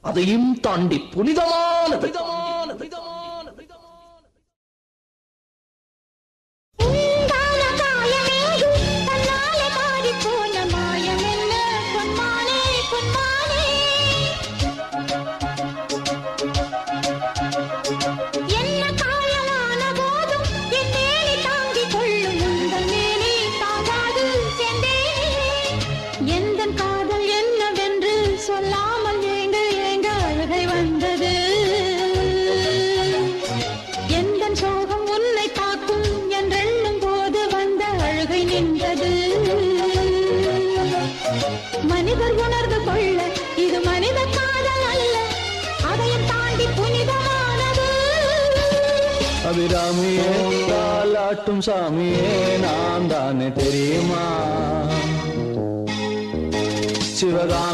அதையும் தாண்டி புனிதமானது. சொல்லாமல் ஏங்க ஏங்க அழுகை வந்தது. எந்த சோகம் உன்னை பார்க்கும் என்றெண்ணும் போது வந்த அழுகை நின்றது. மனிதர் உணர்ந்து கொள்ள இது மனித காதல் அல்ல, அதையும் தாண்டி புனிதமானது. அபிராமியே தாலாட்டும் சாமியே நான் தானே தெரியுமா சிவகாமி